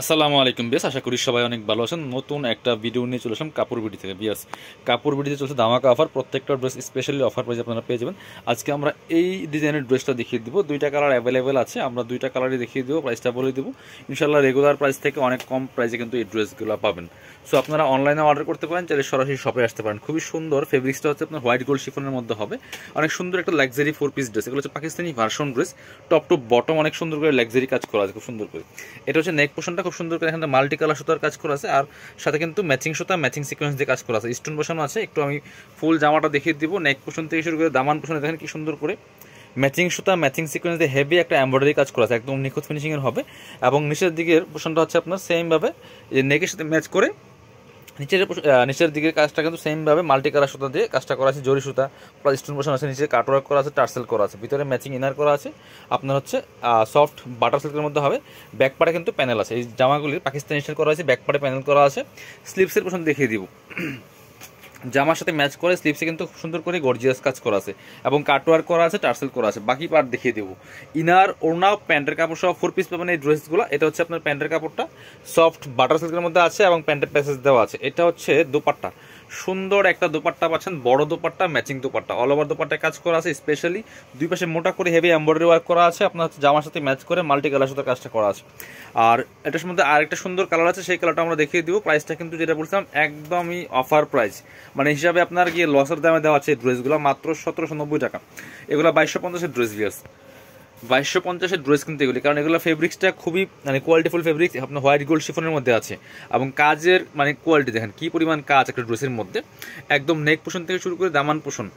আসসালামু আলাইকুম বেশ, আশা করি সবাই অনেক ভালো আছেন। নতুন একটা ভিডিও নিয়ে চলে আসলাম কাপড় বিডি থেকে। বিয়াস, কাপড় বিডিতে চলছে ধামাকা অফার, প্রত্যেকটা ড্রেস স্পেশালি অফার প্রাইস আপনারা পেয়ে যাবেন। আজকে আমরা এই ডিজাইনের ড্রেসটা দেখিয়ে দিব, দুইটা কালার অ্যাভেলেবেল আছে, আমরা দুইটা কালারই দেখিয়ে দিব, প্রাইসটা বলে দিব। ইনশাল্লাহ রেগুলার প্রাইস থেকে অনেক কম প্রাইসে কিন্তু এই ড্রেসগুলো পাবেন। সো আপনারা অনলাইনে অর্ডার করতে পারেন, চাইলে সরাসরি শপে আসতে পারেন। খুবই সুন্দর ফেব্রিক্সটা হচ্ছে আপনার হোয়াইট গোল্ড শিফনের মধ্যে হবে, অনেক সুন্দর একটা লাক্সারি 4 পিস ড্রেস। এগুলো হচ্ছে Pakistani version dress, top to bottom অনেক সুন্দর করে লাক্সারি কাজ করা আছে, খুব সুন্দর করে। এটা হচ্ছে নেক পোর্শনটা খুব সুন্দর করে এখানে মাল্টি কালার সুতার কাজ করা আছে, আর সাথে কিন্তু ম্যাচিং সুতা ম্যাচিং সিকোয়েন্স দিয়ে কাজ করা আছে, স্টোন বসানো আছে। একটু আমি ফুল জামাটা দেখিয়ে দিব, নেক পোর্শন থেকে শুরু করে দামান পোর্শনে দেখেন কি সুন্দর করে ম্যাচিং সুতা ম্যাচিং সিকোয়েন্স দিয়ে হেভি একটা এমব্রয়ডারি কাজ করা আছে, একদম নিখুঁত ফিনিশিংয়ের হবে। এবং নিচের দিকের পোর্শনটা হচ্ছে আপনার সেমভাবে নেকের সাথে ম্যাচ করে নিচের দিকের কাজটা কিন্তু সেমভাবে মাল্টি কালার সুতা দিয়ে কাজটা করা আছে, জরি সুতা প্লাস স্টোন বসানো আছে, নিচে কাটওয়ার্ক করা আছে, টার্সেল করা আছে, ভিতরে ম্যাচিং ইনার করা আছে। আপনার হচ্ছে সফট বাটার সিল্কের মধ্যে হবে। ব্যাক পার্টে কিন্তু প্যানেল আছে, এই জামাগুলির পাকিস্তানি স্টাইল করা আছে, ব্যাক পার্টে প্যানেল করা আছে। স্লিভসের পোর্শন দেখিয়ে দিব, জামার সাথে ম্যাচ করে স্লিভসে কিন্তু খুব সুন্দর করে গর্জিয়াস কাজ করা আছে এবং কাটওয়ার্ক করা আছে, টার্সেল করা আছে। বাকি পার্ট দেখিয়ে দেবো, ইনার ওড়না প্যান্টের কাপড় সহ 4 পিস পাবেন এই ড্রেসগুলো। এটা হচ্ছে আপনার প্যান্টের কাপড়টা সফট বাটার সিল্কের মধ্যে আছে এবং প্যান্টের প্যাসেজ দেওয়া আছে। এটা হচ্ছে দোপাট্টা, সুন্দর একটা দোপাট্টা পাচ্ছেন, বড় dupatta, matching dupatta, all over দোপাট্টায় কাজ করা আছে। স্পেশালি দুই পাশে মোটা করে হেভি এমব্রয়ডারি ওয়ার্ক করা আছে, আপনার হচ্ছে জামার সাথে ম্যাচ করে মাল্টি কালার সাথে কাজটা করা আছে। আর এটার মধ্যে আরেকটা সুন্দর কালার আছে, সেই কালারটা আমরা দেখিয়ে দিব। প্রাইসটা কিন্তু যেটা বলছিলাম একদমই অফার প্রাইস, মানে হিসাবে আপনার গিয়ে লসের দামে দেওয়া আছে। ড্রেসগুলো মাত্র 1790 টাকা, এগুলো 2250-এর ড্রেস। বিয়ার্স, 2250-এর ড্রেস কিন্তু এগুলি, কারণ এগুলো ফেব্রিক্সটা খুবই মানে কোয়ালিটিফুল ফেব্রিক্স, আপনার হোয়াইট গোল্ড শিফনের মধ্যে আছে। এবং কাজের মানে কোয়ালিটি দেখেন কি পরিমাণ কাজ একটা ড্রেসের মধ্যে, একদম নেক পোর্শন থেকে শুরু করে দামান পোর্শন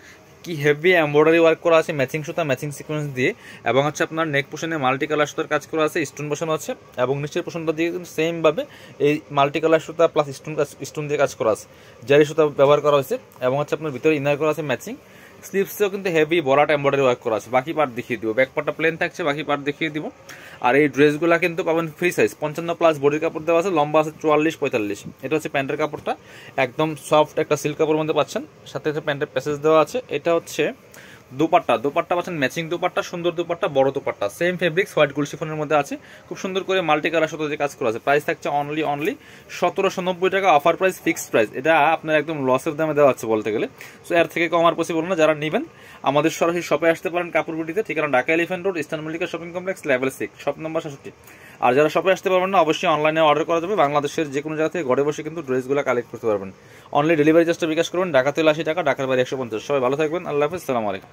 কি হেভি এমব্রয়ডারি ওয়ার্ক করা আছে, ম্যাচিং সুতা ম্যাচিং সিকোয়েন্স দিয়ে। এবং হচ্ছে আপনার নেক পোর্শনে মাল্টি কালার সুতার কাজ করা আছে, স্টোন বসানো আছে। এবং নিচের পোর্শনটা দিয়ে কিন্তু সেমভাবে এই মাল্টি কালার সুতা প্লাস স্টোন দিয়ে কাজ করা আছে, জারি সুতা ব্যবহার করা হয়েছে। এবং হচ্ছে আপনার ভিতরে ইনার করা আছে ম্যাচিং, স্লিভসেও কিন্তু হেভি বড়াটা এমব্রয়ডারি ওয়ার্ক করা আছে। বাকি পার্ট দেখিয়ে দিব, ব্যাক পার্টটা প্লেন থাকছে, বাকি পার্ট দেখিয়ে দিব। আর এই ড্রেসগুলো কিন্তু পাবেন ফ্রি সাইজ, 55+ বডির কাপড় দেওয়া আছে, লম্বা আছে 44-45। এটা হচ্ছে প্যান্টের কাপড়টা, একদম সফট একটা সিল্ক কাপড়ের মধ্যে পাচ্ছেন, সাথে হচ্ছে প্যান্টের প্যাসেজ দেওয়া আছে। এটা হচ্ছে দোপাট্টা, দোপাট্টা পাচ্ছেন ম্যাচিং দোপাট্টা, সুন্দর দোপাট্টা, বড় dupatta, same fabrics white gold শিফনের মধ্যে আছে, খুব সুন্দর করে মাল্টি কালার সাথে কাজ করা আছে। প্রাইস থাকছে অনলি 1790 টাকা, অফার প্রাইস, ফিক্সড প্রাইস। এটা আপনার একদম লসের দামে দেওয়া হচ্ছে বলতে গেলে। সো এর থেকে কম আর পসিবল না। যারা নেবেন আমাদের সরাসরি শপে আসতে পারেন কাপড় বিডিতে, ঠিকানা Dhaka elephant road, eastern Mallika shopping complex, level 6, shop number 67। আর যারা শপে আসতে পারবেন না, অবশ্যই অনলাইনে অর্ডার করা যাবে, বাংলাদেশের যে কোনো জায়গা থেকে ঘরে বসে কিন্তু ড্রেসগুলো কালেক্ট করতে পারবেন। অনলি ডেলিভারি চার্জটা বিকাশ করবেন, ঢাকা থেকে 80 টাকা, ঢাকার বাইরে 150। সবাই ভালো থাকবেন, আল্লাহ হাফেজ, আসসালামু আলাইকুম।